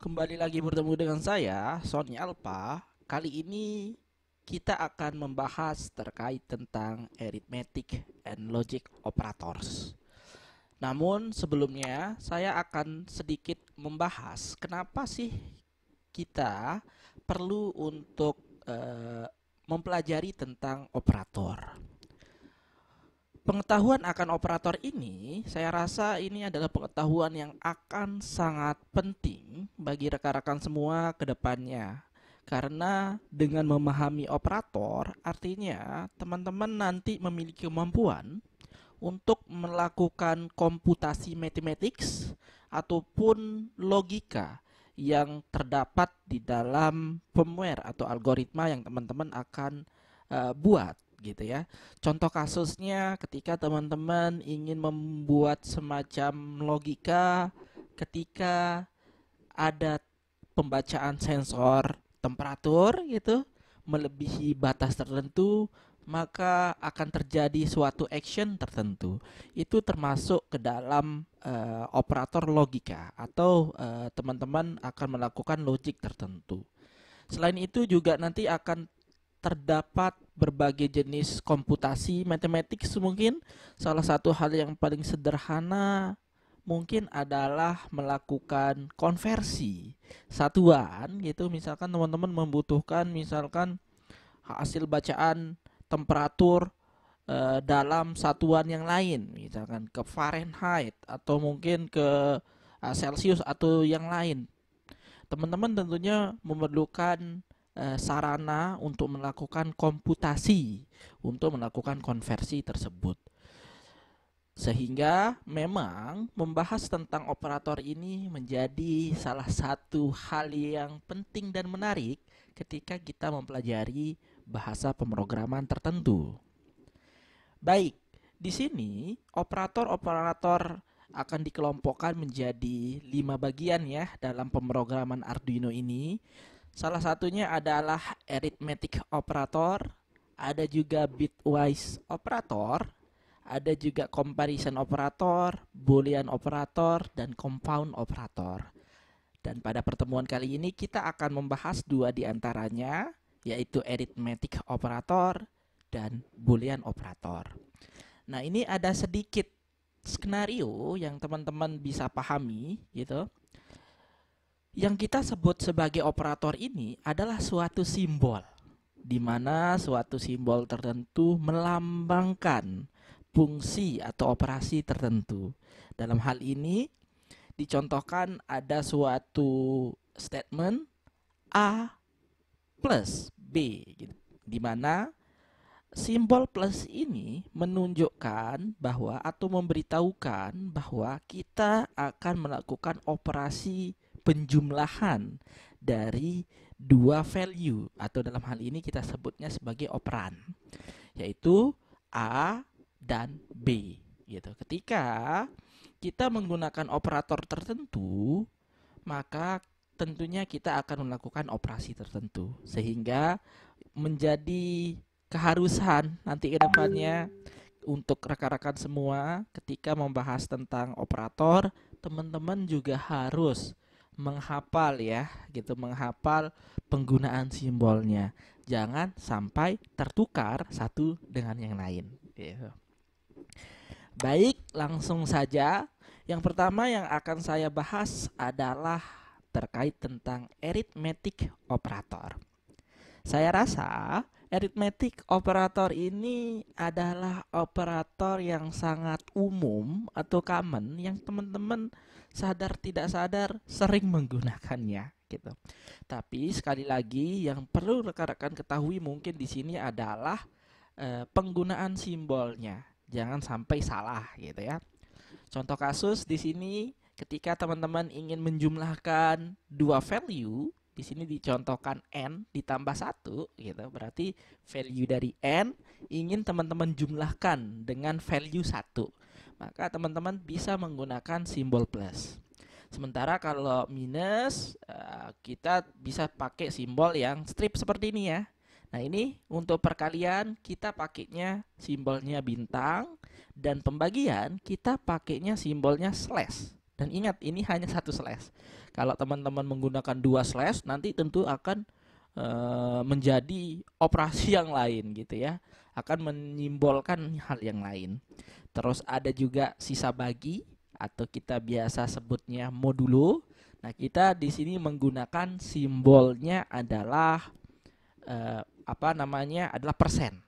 kembali lagi bertemu dengan saya, Sony Alpha. Kali ini kita akan membahas terkait tentang arithmetic and logic operators. Namun sebelumnya saya akan sedikit membahas kenapa sih kita perlu untuk mempelajari tentang operator. Pengetahuan akan operator ini, saya rasa ini adalah pengetahuan yang akan sangat penting bagi rekan-rekan semua ke depannya. Karena dengan memahami operator, artinya teman-teman nanti memiliki kemampuan untuk melakukan komputasi mathematics ataupun logika yang terdapat di dalam firmware atau algoritma yang teman-teman akan buat gitu ya. Contoh kasusnya ketika teman-teman ingin membuat semacam logika ketika ada pembacaan sensor temperatur gitu melebihi batas tertentu, maka akan terjadi suatu action tertentu. Itu termasuk ke dalam operator logika atau teman-teman akan melakukan logic tertentu. Selain itu juga nanti akan terdapat berbagai jenis komputasi matematik mungkin. Salah satu hal yang paling sederhana mungkin adalah melakukan konversi satuan gitu. Misalkan teman-teman membutuhkan misalkan hasil bacaan temperatur dalam satuan yang lain, misalkan ke Fahrenheit atau mungkin ke Celsius atau yang lain. Teman-teman tentunya memerlukan sarana untuk melakukan komputasi, untuk melakukan konversi tersebut. Sehingga memang membahas tentang operator ini menjadi salah satu hal yang penting dan menarik ketika kita mempelajari bahasa pemrograman tertentu. Baik, di sini operator-operator akan dikelompokkan menjadi 5 bagian ya dalam pemrograman Arduino ini. Salah satunya adalah arithmetic operator, ada juga bitwise operator, ada juga comparison operator, boolean operator, dan compound operator. Dan pada pertemuan kali ini kita akan membahas dua di antaranya, yaitu arithmetic operator dan boolean operator. Nah, ini ada sedikit skenario yang teman-teman bisa pahami gitu. Yang kita sebut sebagai operator ini adalah suatu simbol, di mana suatu simbol tertentu melambangkan fungsi atau operasi tertentu. Dalam hal ini dicontohkan ada suatu statement A plus B gitu, di mana simbol plus ini menunjukkan bahwa atau memberitahukan bahwa kita akan melakukan operasi penjumlahan dari dua value atau dalam hal ini kita sebutnya sebagai operan, yaitu A dan B gitu. Ketika kita menggunakan operator tertentu, maka tentunya kita akan melakukan operasi tertentu sehingga menjadi keharusan nanti ke depannya untuk rekan-rekan semua ketika membahas tentang operator, teman-teman juga harus menghafal ya, gitu, menghafal penggunaan simbolnya. Jangan sampai tertukar satu dengan yang lain. Gitu. Baik, langsung saja. Yang pertama yang akan saya bahas adalah terkait tentang arithmetic operator. Saya rasa arithmetic operator ini adalah operator yang sangat umum atau common yang teman-teman sadar tidak sadar sering menggunakannya gitu. Tapi sekali lagi yang perlu rekan-rekan ketahui mungkin di sini adalah penggunaan simbolnya. Jangan sampai salah gitu ya. Contoh kasus di sini ketika teman-teman ingin menjumlahkan dua value, di sini dicontohkan n ditambah satu gitu. Berarti value dari n ingin teman-teman jumlahkan dengan value 1. Maka teman-teman bisa menggunakan simbol plus. Sementara kalau minus kita bisa pakai simbol yang strip seperti ini ya. Nah, ini untuk perkalian kita pakainya simbolnya bintang dan pembagian kita pakainya simbolnya slash. Dan ingat ini hanya satu slash. Kalau teman-teman menggunakan dua slash, nanti tentu akan menjadi operasi yang lain gitu ya, akan menyimbolkan hal yang lain. Terus ada juga sisa bagi atau kita biasa sebutnya modulo. Nah, kita di sini menggunakan simbolnya adalah apa namanya? Adalah persen.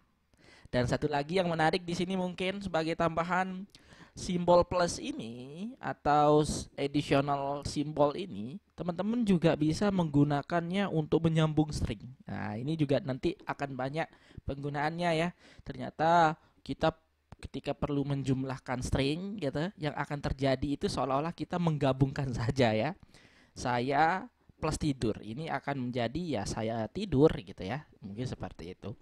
Dan satu lagi yang menarik di sini mungkin sebagai tambahan, simbol plus ini atau additional simbol ini, teman-teman juga bisa menggunakannya untuk menyambung string. Nah, ini juga nanti akan banyak penggunaannya ya. Ternyata kita ketika perlu menjumlahkan string gitu, yang akan terjadi itu seolah-olah kita menggabungkan saja ya. Saya plus tidur, ini akan menjadi ya saya tidur gitu ya. Mungkin seperti itu.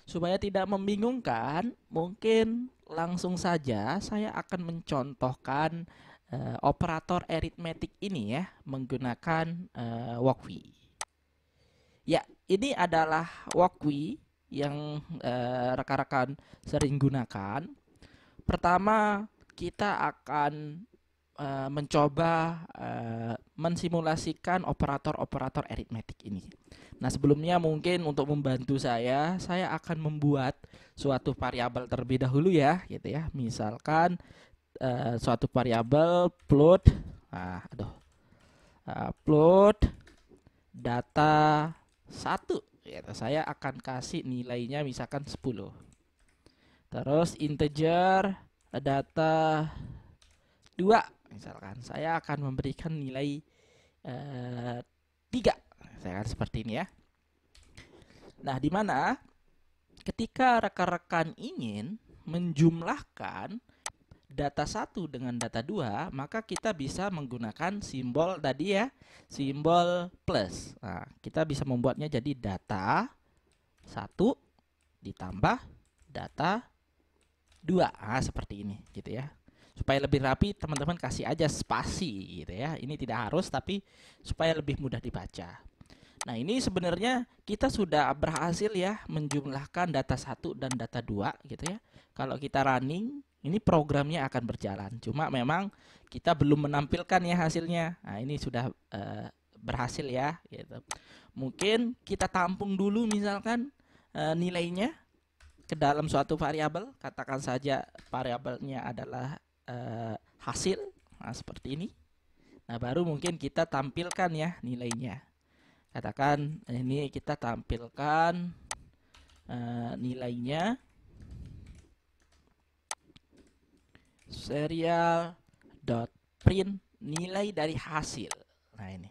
Supaya tidak membingungkan, mungkin langsung saja saya akan mencontohkan operator aritmetik ini ya menggunakan walkWe. Ya, ini adalah walkWe yang rekan-rekan sering gunakan. Pertama, kita akan mencoba mensimulasikan operator-operator aritmetik ini. Nah, sebelumnya mungkin untuk membantu saya akan membuat suatu variabel terlebih dahulu ya, gitu ya. Misalkan suatu variabel float, float data 1, gitu. Saya akan kasih nilainya misalkan 10. Terus integer data 2, misalkan saya akan memberikan nilai 3. Saya akan seperti ini ya. Nah, di mana ketika rekan-rekan ingin menjumlahkan data 1 dengan data 2, maka kita bisa menggunakan simbol tadi ya, simbol plus. Nah, kita bisa membuatnya jadi data 1 ditambah data 2. Nah, seperti ini gitu ya. Supaya lebih rapi, teman-teman kasih aja spasi gitu ya. Ini tidak harus, tapi supaya lebih mudah dibaca. Nah, ini sebenarnya kita sudah berhasil ya menjumlahkan data 1 dan data 2 gitu ya. Kalau kita running, ini programnya akan berjalan. Cuma memang kita belum menampilkan ya hasilnya. Nah, ini sudah berhasil ya gitu. Mungkin kita tampung dulu misalkan nilainya ke dalam suatu variabel. Katakan saja variabelnya adalah hasil. Nah, seperti ini. Nah, baru mungkin kita tampilkan ya nilainya. Katakan ini kita tampilkan nilainya serial.print nilai dari hasil. Nah, ini.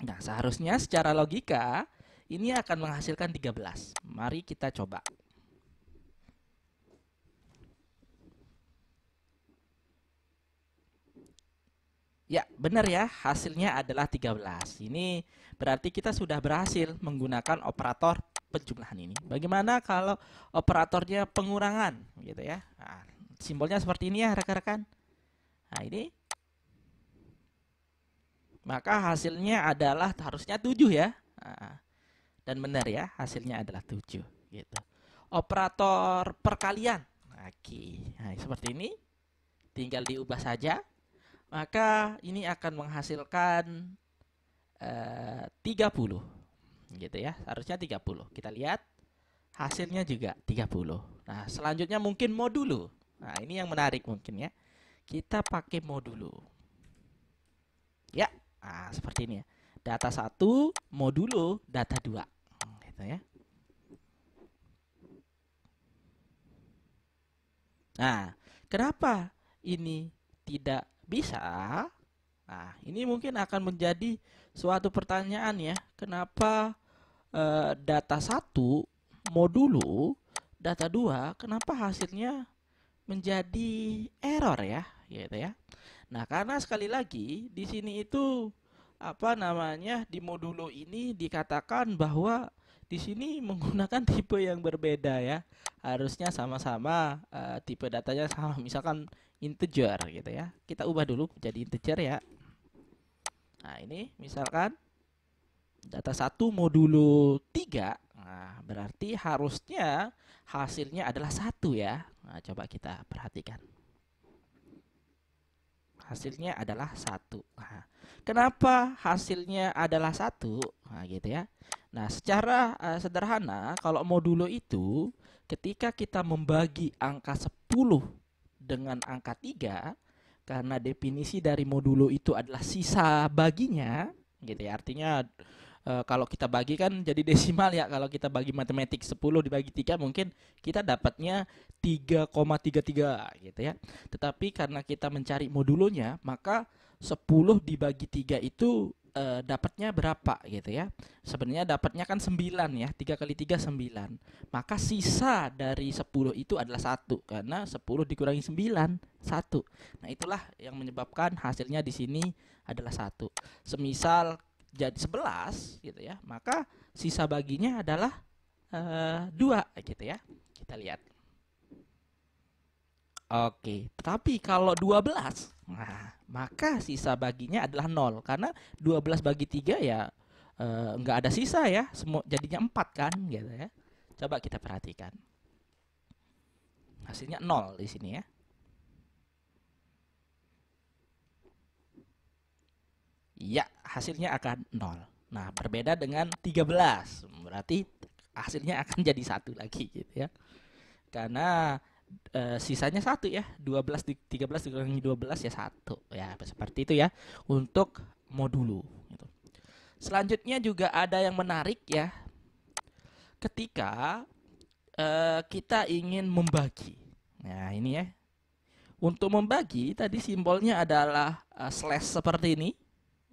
Nah, seharusnya secara logika ini akan menghasilkan 13. Mari kita coba. Ya, benar ya, hasilnya adalah 13. Ini berarti kita sudah berhasil menggunakan operator penjumlahan ini. Bagaimana kalau operatornya pengurangan gitu ya? Nah, simbolnya seperti ini ya rekan-rekan. Nah, ini maka hasilnya adalah harusnya 7 ya. Nah, dan benar ya, hasilnya adalah 7 gitu. Operator perkalian. Oke. Nah, seperti ini. Tinggal diubah saja. Maka ini akan menghasilkan 30 gitu ya, harusnya 30. Kita lihat hasilnya juga 30. Nah, selanjutnya mungkin modulo. Nah, ini yang menarik mungkin ya, kita pakai modulo ya. Nah, seperti ini ya, data 1 modulo data 2 gitu ya. Nah, kenapa ini tidak bisa? Nah, ini mungkin akan menjadi suatu pertanyaan ya. Kenapa data 1 modulo data 2 kenapa hasilnya menjadi error ya, gitu ya. Nah, karena sekali lagi di sini itu apa namanya, di modulo ini dikatakan bahwa di sini menggunakan tipe yang berbeda ya. Harusnya sama-sama tipe datanya sama, misalkan integer gitu ya. Kita ubah dulu jadi integer ya. Nah, ini misalkan data 1 modulo 3. Nah, berarti harusnya hasilnya adalah 1 ya. Nah, coba kita perhatikan. Hasilnya adalah 1. Nah, kenapa hasilnya adalah 1? Nah, gitu ya. Nah, secara sederhana, kalau modulo itu ketika kita membagi angka 10 dengan angka 3, karena definisi dari modulo itu adalah sisa baginya, gitu ya. Artinya kalau kita bagi kan jadi desimal ya. Kalau kita bagi matematik 10 dibagi 3 mungkin kita dapatnya 3,33 gitu ya. Tetapi karena kita mencari modulonya, maka 10 dibagi 3 itu dapatnya berapa gitu ya. Sebenarnya dapatnya kan 9 ya. 3 kali 3 9. Maka sisa dari 10 itu adalah 1 karena 10 dikurangi 9 1. Nah, itulah yang menyebabkan hasilnya di sini adalah 1. Semisal jadi 11 gitu ya, maka sisa baginya adalah 2 gitu ya. Kita lihat. Oke, tetapi kalau 12, nah, maka sisa baginya adalah 0 karena 12 bagi 3 ya nggak ada sisa ya, semua jadinya 4 kan gitu ya. Coba kita perhatikan. Hasilnya 0 di sini ya. Ya, hasilnya akan 0. Nah, berbeda dengan 13. Berarti hasilnya akan jadi 1 lagi gitu ya. Karena sisanya 1 ya. 13 dikurangi 12 ya 1. Ya, seperti itu ya untuk modulo gitu. Selanjutnya juga ada yang menarik ya. Ketika kita ingin membagi. Nah, ini ya. Untuk membagi tadi simbolnya adalah slash seperti ini.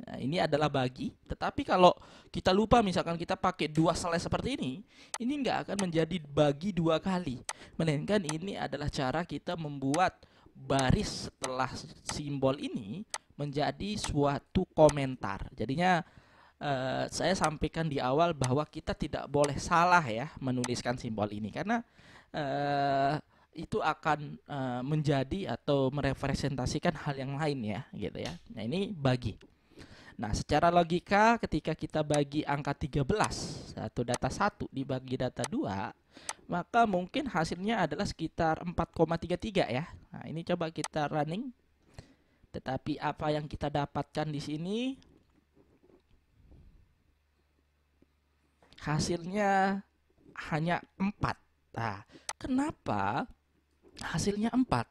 Nah, ini adalah bagi, tetapi kalau kita lupa misalkan kita pakai 2 slash seperti ini nggak akan menjadi bagi 2 kali. Melainkan ini adalah cara kita membuat baris setelah simbol ini menjadi suatu komentar. Jadinya saya sampaikan di awal bahwa kita tidak boleh salah ya menuliskan simbol ini karena itu akan menjadi atau merepresentasikan hal yang lain ya gitu ya. Nah, ini bagi. Nah, secara logika ketika kita bagi angka 13 atau data 1 dibagi data 2, maka mungkin hasilnya adalah sekitar 4,33 ya. Nah, ini coba kita running. Tetapi apa yang kita dapatkan di sini hasilnya hanya 4. Nah, kenapa hasilnya 4?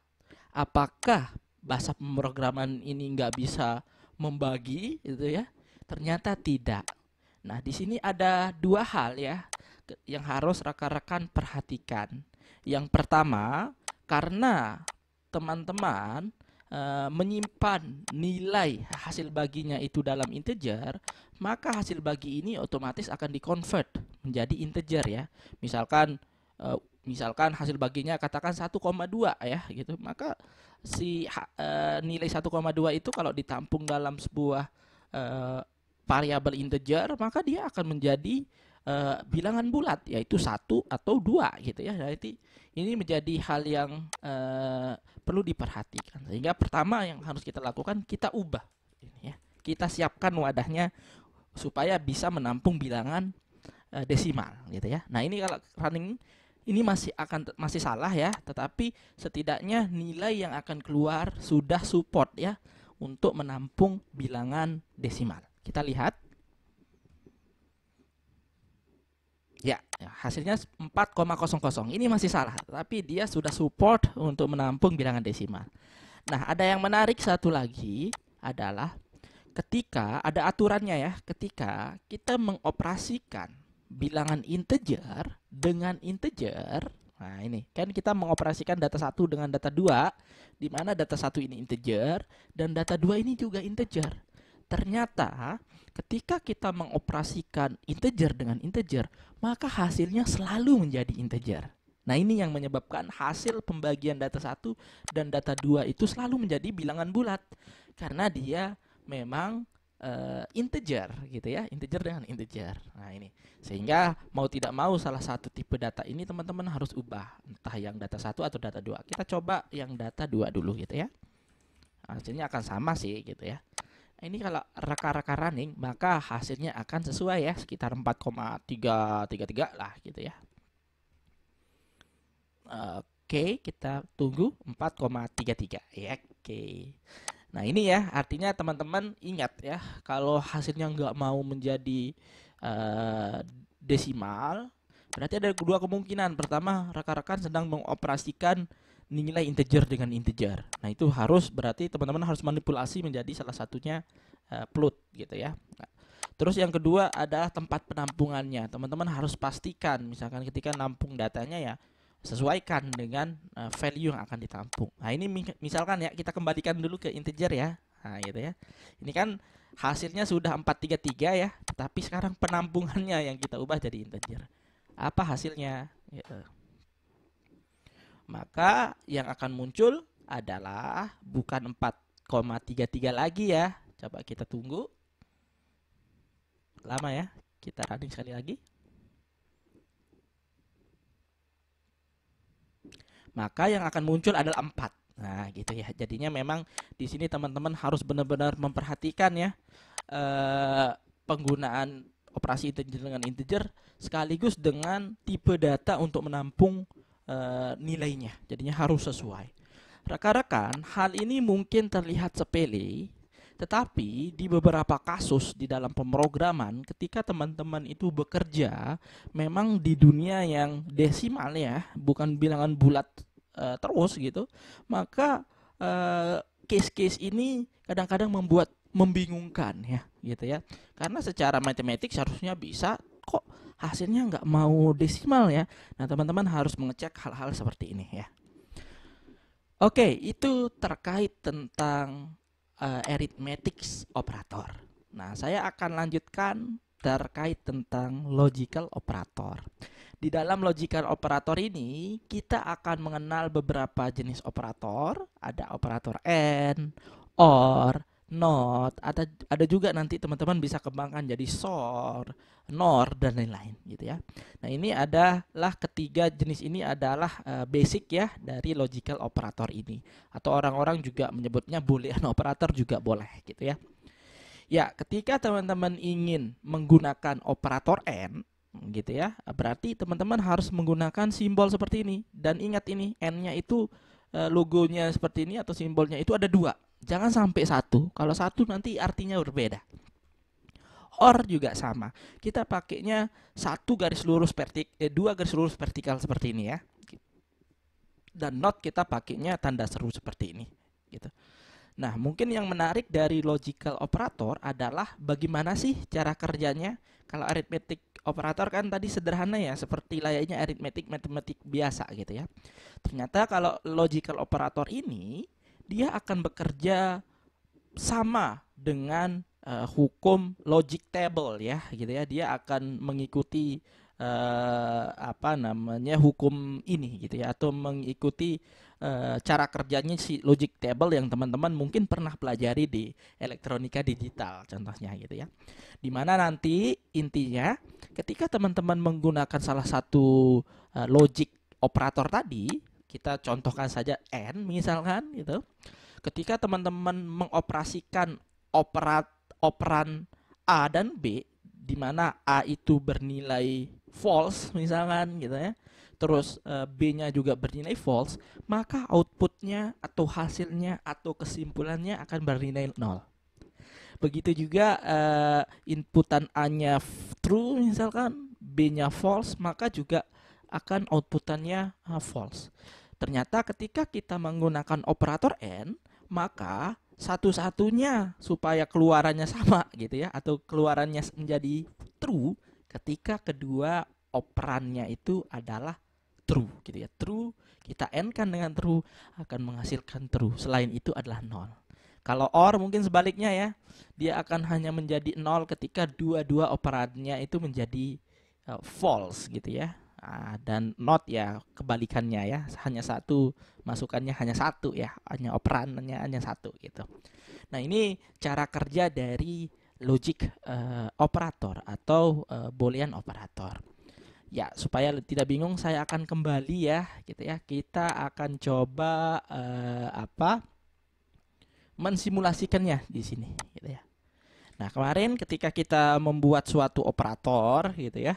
Apakah bahasa pemrograman ini nggak bisa membagi gitu ya? Ternyata tidak. Nah, di sini ada 2 hal ya yang harus rekan-rekan perhatikan. Yang pertama, karena teman-teman menyimpan nilai hasil baginya itu dalam integer, maka hasil bagi ini otomatis akan dikonvert menjadi integer ya. Misalkan misalkan hasil baginya katakan 1,2 ya gitu, maka si nilai 1,2 itu kalau ditampung dalam sebuah variabel integer, maka dia akan menjadi bilangan bulat yaitu 1 atau 2 gitu ya. Jadi ini menjadi hal yang perlu diperhatikan. Sehingga pertama yang harus kita lakukan, kita ubah ini ya. Kita siapkan wadahnya supaya bisa menampung bilangan desimal gitu ya. Nah, ini kalau running ini masih salah ya, tetapi setidaknya nilai yang akan keluar sudah support ya untuk menampung bilangan desimal. Kita lihat. Ya, hasilnya 4,00. Ini masih salah, tapi dia sudah support untuk menampung bilangan desimal. Nah, ada yang menarik satu lagi adalah ketika ada aturannya ya, ketika kita mengoperasikan bilangan integer dengan integer. Nah, ini kan kita mengoperasikan data 1 dengan data 2, di mana data 1 ini integer dan data 2 ini juga integer. Ternyata ketika kita mengoperasikan integer dengan integer, maka hasilnya selalu menjadi integer. Nah, ini yang menyebabkan hasil pembagian data 1 dan data 2 itu selalu menjadi bilangan bulat karena dia memang integer gitu ya, integer dengan integer. Nah, ini sehingga mau tidak mau salah satu tipe data ini teman-teman harus ubah, entah yang data 1 atau data 2. Kita coba yang data 2 dulu gitu ya. Hasilnya akan sama sih gitu ya. Nah, ini kalau reka-reka running maka hasilnya akan sesuai ya, sekitar 4,333 lah gitu ya. Oke, kita tunggu 4,33 ya. Oke. Nah ini ya artinya teman-teman ingat ya, kalau hasilnya nggak mau menjadi eh, desimal, berarti ada dua kemungkinan. Pertama, rekan-rekan sedang mengoperasikan nilai integer dengan integer. Nah itu harus berarti teman-teman harus manipulasi menjadi salah satunya float gitu ya. Nah, terus yang kedua adalah tempat penampungannya. Teman-teman harus pastikan misalkan ketika nampung datanya ya sesuaikan dengan value yang akan ditampung. Nah, ini misalkan ya kita kembalikan dulu ke integer ya. Nah, gitu ya. Ini kan hasilnya sudah 433 ya, tapi sekarang penampungannya yang kita ubah jadi integer. Apa hasilnya? Gitu. Maka yang akan muncul adalah bukan 4,33 lagi ya. Coba kita tunggu. Lama ya. Kita running sekali lagi. Maka yang akan muncul adalah 4. Nah, gitu ya. Jadinya memang di sini teman-teman harus benar-benar memperhatikan ya eh, penggunaan operasi integer dengan integer sekaligus dengan tipe data untuk menampung nilainya. Jadinya harus sesuai. Rekan-rekan, hal ini mungkin terlihat sepele, tetapi di beberapa kasus di dalam pemrograman ketika teman-teman itu bekerja memang di dunia yang desimal ya, bukan bilangan bulat terus gitu, maka case-case ini kadang-kadang membuat membingungkan ya gitu ya. Karena secara matematik seharusnya bisa, kok hasilnya nggak mau desimal ya. Nah teman-teman harus mengecek hal-hal seperti ini ya. Oke, itu terkait tentang arithmetic operator. Nah, saya akan lanjutkan terkait tentang logical operator. Di dalam logical operator ini, kita akan mengenal beberapa jenis operator. Ada operator AND, OR, NOT, ada juga nanti teman-teman bisa kembangkan jadi SOR, NOR, dan lain-lain gitu ya. Nah, ini adalah ketiga jenis ini adalah basic ya dari logical operator ini. Atau orang-orang juga menyebutnya boolean operator juga boleh gitu ya. Ya, ketika teman-teman ingin menggunakan operator AND gitu ya, berarti teman-teman harus menggunakan simbol seperti ini. Dan ingat ini, N-nya itu logonya seperti ini atau simbolnya itu ada dua. Jangan sampai satu. Kalau satu nanti artinya berbeda. OR juga sama. Kita pakainya dua garis lurus vertikal seperti ini ya. Dan NOT kita pakainya tanda seru seperti ini gitu. Nah, mungkin yang menarik dari logical operator adalah bagaimana sih cara kerjanya. Kalau arithmetic operator kan tadi sederhana ya, seperti layaknya arithmetic matematik biasa gitu ya. Ternyata kalau logical operator ini dia akan bekerja sama dengan hukum logic table ya gitu ya. Dia akan mengikuti apa namanya hukum ini gitu ya, atau mengikuti cara kerjanya si logic table yang teman-teman mungkin pernah pelajari di elektronika digital contohnya gitu ya. Dimana nanti intinya ketika teman-teman menggunakan salah satu logic operator tadi, kita contohkan saja N misalkan gitu. Ketika teman-teman mengoperasikan operan A dan B, di mana A itu bernilai false misalkan gitu ya, terus B-nya juga bernilai false, maka outputnya atau hasilnya atau kesimpulannya akan bernilai 0. Begitu juga inputan A-nya true misalkan, B-nya false, maka juga akan outputannya false. Ternyata ketika kita menggunakan operator AND, maka satu-satunya supaya keluarannya sama gitu ya, atau keluarannya menjadi true ketika kedua operannya itu adalah true gitu ya. True kita AND kan dengan true akan menghasilkan true. Selain itu adalah nol. Kalau OR mungkin sebaliknya ya. Dia akan hanya menjadi nol ketika dua-dua operannya itu menjadi false gitu ya. Dan not ya kebalikannya ya, hanya satu, masukannya hanya satu ya, hanya operannya hanya satu gitu. Nah ini cara kerja dari logic operator atau boolean operator. Ya supaya tidak bingung saya akan kembali ya gitu ya. Kita akan coba mensimulasikannya di sini gitu ya. Nah kemarin ketika kita membuat suatu operator gitu ya,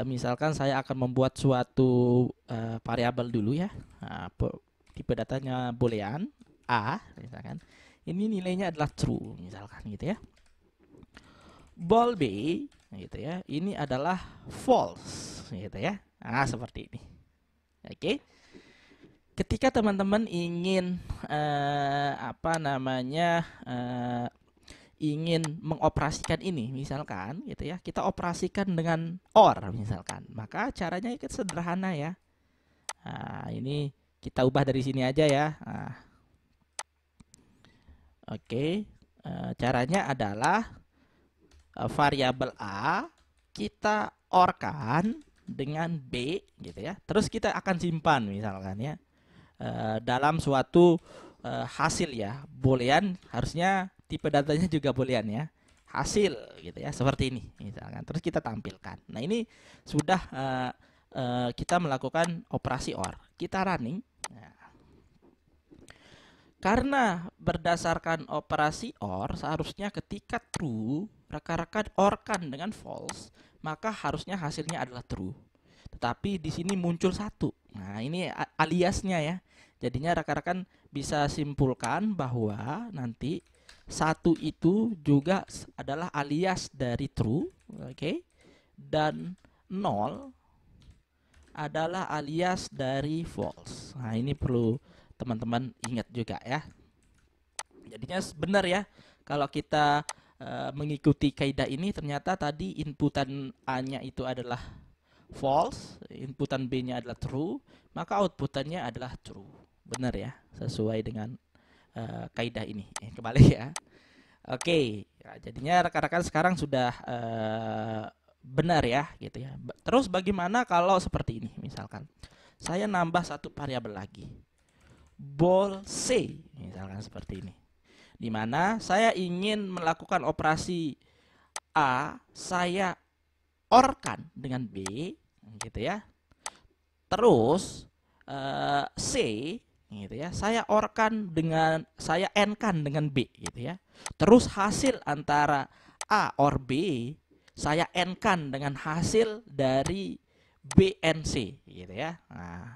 misalkan saya akan membuat suatu variabel dulu ya. Nah, tipe datanya boolean. A misalkan, ini nilainya adalah true misalkan gitu ya. Ball B gitu ya, ini adalah false gitu ya. Nah, seperti ini. Oke. Ketika teman-teman ingin apa namanya ingin mengoperasikan ini misalkan gitu ya, kita operasikan dengan OR misalkan, maka caranya itu sederhana ya. Nah, ini kita ubah dari sini aja ya. Nah, oke. Caranya adalah variabel A kita OR-kan dengan B gitu ya, terus kita akan simpan misalkan ya dalam suatu hasil ya, boolean, harusnya tipe datanya juga boolean ya, hasil gitu ya, seperti ini misalkan, terus kita tampilkan. Nah, ini sudah kita melakukan operasi OR, kita running. Nah, karena berdasarkan operasi OR, seharusnya ketika true rekan-rekan OR-kan dengan false, maka harusnya hasilnya adalah true. Tetapi di sini muncul 1. Nah, ini aliasnya ya. Jadinya rekan-rekan bisa simpulkan bahwa nanti 1 itu juga adalah alias dari true, oke? Dan 0 adalah alias dari false. Nah, ini perlu teman-teman ingat juga ya. Jadinya benar ya, kalau kita mengikuti kaidah ini, ternyata tadi inputan A-nya itu adalah false, inputan B-nya adalah true, maka outputannya adalah true. Benar ya, sesuai dengan kaidah ini. Kembali ya. Oke, ya, jadinya rekan-rekan sekarang sudah benar ya, gitu ya. Terus bagaimana kalau seperti ini? Misalkan saya nambah satu variabel lagi, ball C, misalkan seperti ini, dimana saya ingin melakukan operasi A, saya OR-kan dengan B, gitu ya. Terus C, gitu ya, saya OR-kan dengan, saya AND-kan dengan B, gitu ya. Terus hasil antara A OR B saya AND-kan dengan hasil dari B and C, gitu ya. Nah,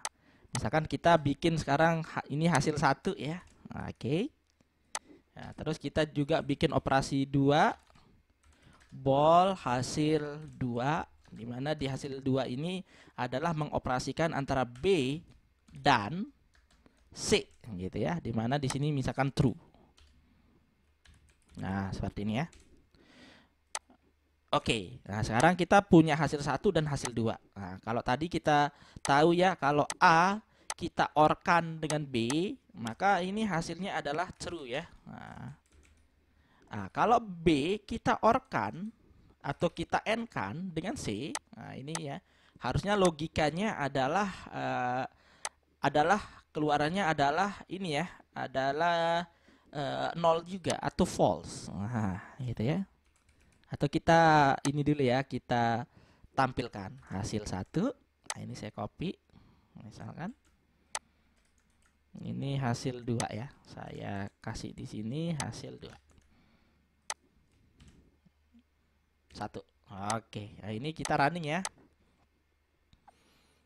misalkan kita bikin sekarang ini hasil 1 ya. Oke. Nah, terus kita juga bikin operasi 2, ball hasil 2, dimana di hasil 2 ini adalah mengoperasikan antara B dan C gitu ya, dimana di sini misalkan true. Nah, seperti ini ya. Oke, nah sekarang kita punya hasil 1 dan hasil 2. Nah, kalau tadi kita tahu ya, kalau A kita OR-kan dengan B, maka ini hasilnya adalah true ya. Nah, kalau B kita OR-kan atau kita AND-kan dengan C, nah ini ya, harusnya logikanya adalah keluarannya adalah ini ya, adalah 0 juga atau false. Nah, gitu ya. Atau kita ini dulu ya, kita tampilkan hasil 1. Nah, ini saya copy. Misalkan ini hasil 2 ya. Saya kasih di sini hasil 2. 1. Oke, nah ini kita running ya.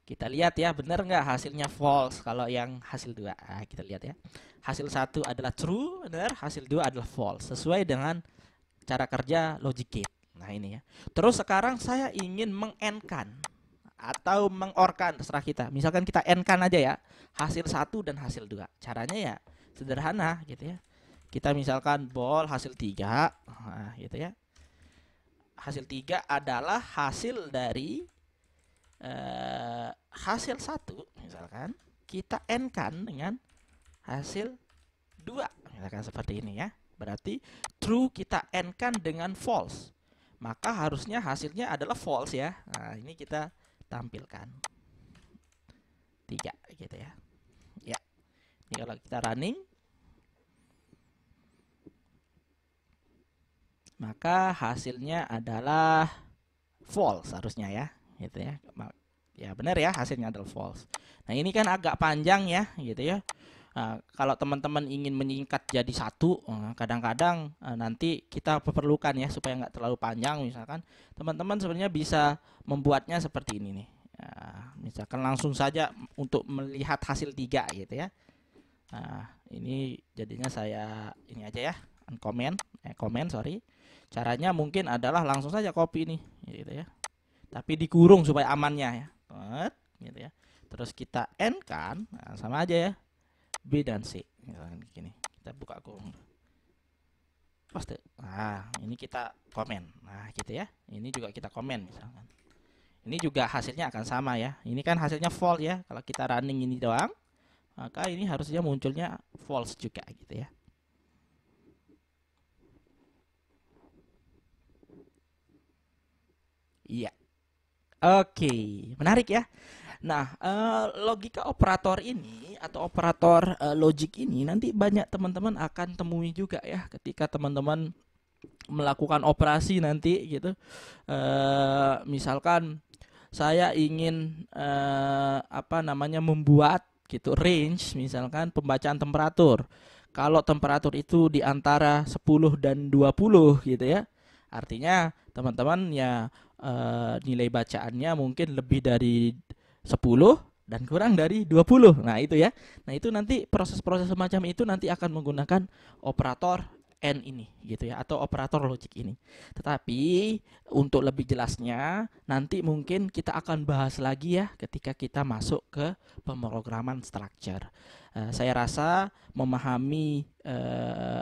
Kita lihat ya, benar nggak hasilnya false kalau yang hasil 2. Nah, kita lihat ya. Hasil 1 adalah true, benar. Hasil 2 adalah false, sesuai dengan cara kerja logic gate. Nah, ini ya. Terus sekarang saya ingin meng-AND-kan atau meng-OR-kan, terserah kita. Misalkan kita AND-kan aja ya, hasil 1 dan hasil 2. Caranya ya sederhana gitu ya. Kita misalkan ball hasil 3, nah, gitu ya. Hasil 3 adalah hasil dari hasil 1, misalkan kita AND-kan dengan hasil 2, misalkan seperti ini ya. Berarti true kita AND-kan dengan false, maka harusnya hasilnya adalah false ya. Nah, ini kita tampilkan 3 gitu ya. Ya, ini kalau kita running, maka hasilnya adalah false harusnya ya, gitu ya. Ya benar ya, hasilnya adalah false. Nah, ini kan agak panjang ya, gitu ya. Nah, kalau teman-teman ingin menyingkat jadi 1, kadang-kadang nanti kita perlukan ya, supaya nggak terlalu panjang. Misalkan teman-teman sebenarnya bisa membuatnya seperti ini nih. Misalkan langsung saja untuk melihat hasil 3 gitu ya. Nah, ini jadinya saya ini aja ya, uncomment, comment sorry. Caranya mungkin adalah langsung saja copy nih, gitu ya. Tapi dikurung supaya amannya ya, gitu ya. Terus kita end kan, nah, sama aja ya, B dan C. Misalkan gini, kita buka kurung. Paste. Nah, ini kita komen. Nah, gitu ya. Ini juga kita komen misalkan. Ini juga hasilnya akan sama ya. Ini kan hasilnya false ya. Kalau kita running ini doang, maka ini harusnya munculnya false juga gitu ya. Iya. Oke, menarik ya. Nah, logika operator ini atau operator logik ini nanti banyak teman-teman akan temui juga ya ketika teman-teman melakukan operasi nanti gitu. Misalkan saya ingin apa namanya membuat gitu range misalkan pembacaan temperatur. Kalau temperatur itu di antara 10 dan 20 gitu ya. Artinya teman-teman ya nilai bacaannya mungkin lebih dari 10 dan kurang dari 20. Nah, itu ya. Nah, itu nanti proses-proses semacam itu nanti akan menggunakan operator N ini gitu ya atau operator logik ini. Tetapi untuk lebih jelasnya nanti mungkin kita akan bahas lagi ya ketika kita masuk ke pemrograman structure. Saya rasa memahami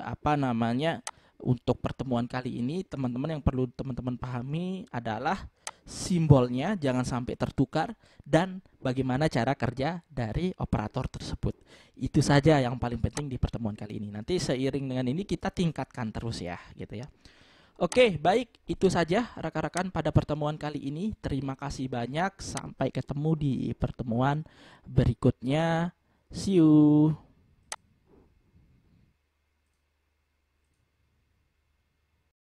apa namanya untuk pertemuan kali ini teman-teman yang perlu teman-teman pahami adalah simbolnya jangan sampai tertukar dan bagaimana cara kerja dari operator tersebut. Itu saja yang paling penting di pertemuan kali ini. Nanti seiring dengan ini kita tingkatkan terus ya, gitu ya. Oke, baik, itu saja rekan-rekan pada pertemuan kali ini. Terima kasih banyak. Sampai ketemu di pertemuan berikutnya. See you.